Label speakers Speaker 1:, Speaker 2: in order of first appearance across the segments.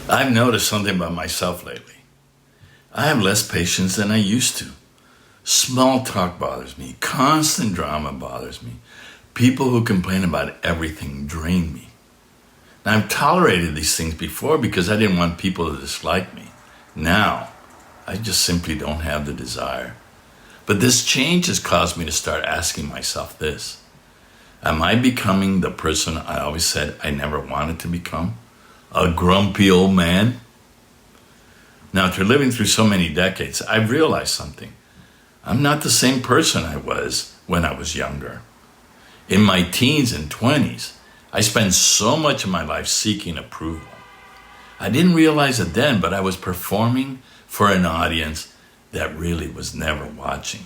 Speaker 1: I've noticed something about myself lately. I have less patience than I used to. Small talk bothers me. Constant drama bothers me. People who complain about everything drain me. Now, I've tolerated these things before because I didn't want people to dislike me. Now, I just simply don't have the desire. But this change has caused me to start asking myself this. Am I becoming the person I always said I never wanted to become? A grumpy old man? Now, after living through so many decades, I've realized something. I'm not the same person I was when I was younger. In my teens and 20s, I spent so much of my life seeking approval. I didn't realize it then, but I was performing for an audience that really was never watching.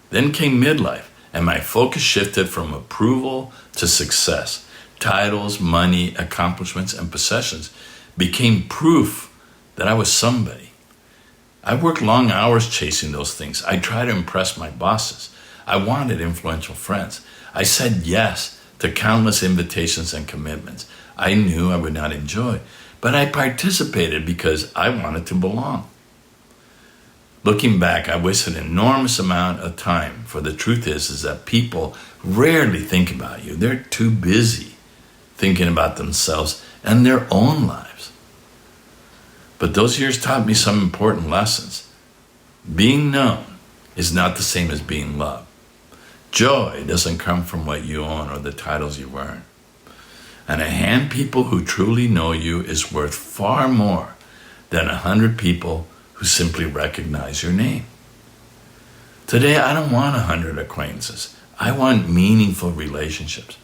Speaker 1: Then came midlife, and my focus shifted from approval to success. Titles, money, accomplishments, and possessions became proof that I was somebody. I worked long hours chasing those things. I tried to impress my bosses. I wanted influential friends. I said yes to countless invitations and commitments I knew I would not enjoy, but I participated because I wanted to belong. Looking back, I wasted an enormous amount of time, for the truth is that people rarely think about you. They're too busy thinking about themselves and their own lives. But those years taught me some important lessons. Being known is not the same as being loved. Joy doesn't come from what you own or the titles you earn. And a hand people who truly know you is worth far more than 100 people who simply recognize your name. Today, I don't want 100 acquaintances. I want meaningful relationships.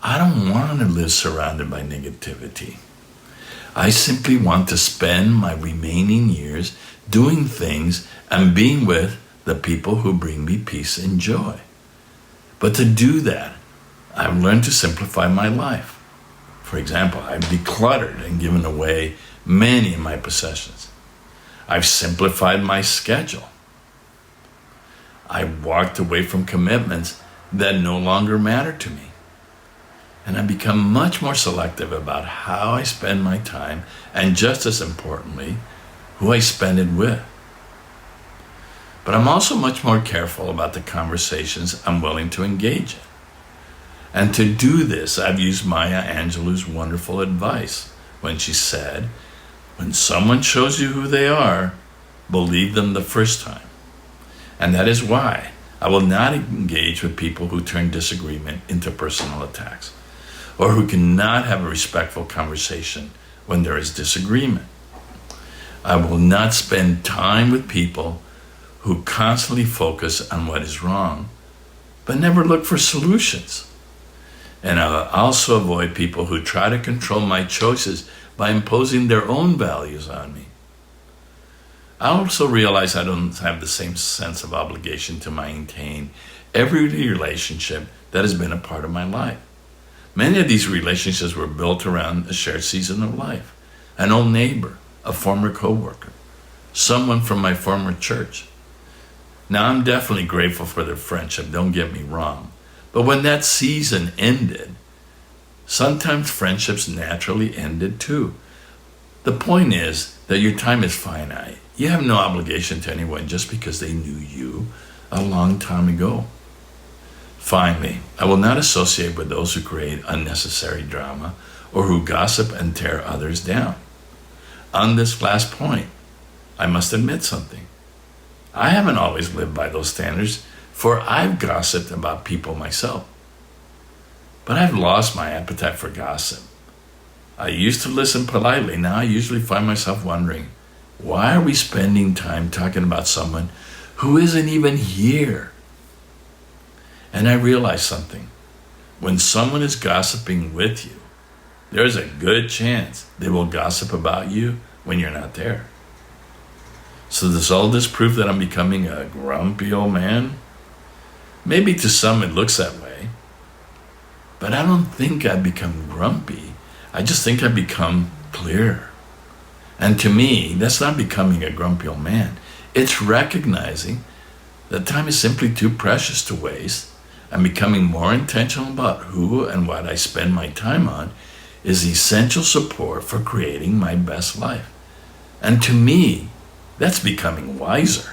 Speaker 1: I don't want to live surrounded by negativity. I simply want to spend my remaining years doing things and being with the people who bring me peace and joy. But to do that, I've learned to simplify my life. For example, I've decluttered and given away many of my possessions. I've simplified my schedule. I've walked away from commitments that no longer matter to me. And I've become much more selective about how I spend my time, and just as importantly, who I spend it with. But I'm also much more careful about the conversations I'm willing to engage in. And to do this, I've used Maya Angelou's wonderful advice when she said, when someone shows you who they are, believe them the first time. And that is why I will not engage with people who turn disagreement into personal attacks, or who cannot have a respectful conversation when there is disagreement. I will not spend time with people who constantly focus on what is wrong, but never look for solutions. And I'll also avoid people who try to control my choices by imposing their own values on me. I also realize I don't have the same sense of obligation to maintain every relationship that has been a part of my life. Many of these relationships were built around a shared season of life, an old neighbor, a former coworker, someone from my former church. Now, I'm definitely grateful for their friendship, don't get me wrong. But when that season ended, sometimes friendships naturally ended too. The point is that your time is finite. You have no obligation to anyone just because they knew you a long time ago. Finally, I will not associate with those who create unnecessary drama or who gossip and tear others down. On this last point, I must admit something. I haven't always lived by those standards, for I've gossiped about people myself. But I've lost my appetite for gossip. I used to listen politely. Now I usually find myself wondering, why are we spending time talking about someone who isn't even here? And I realized something. When someone is gossiping with you, there's a good chance they will gossip about you when you're not there. So does all this prove that I'm becoming a grumpy old man? Maybe to some it looks that way. But I don't think I've become grumpy. I just think I've become clearer. And to me, that's not becoming a grumpy old man. It's recognizing that time is simply too precious to waste, and becoming more intentional about who and what I spend my time on is essential support for creating my best life. And to me, that's becoming wiser.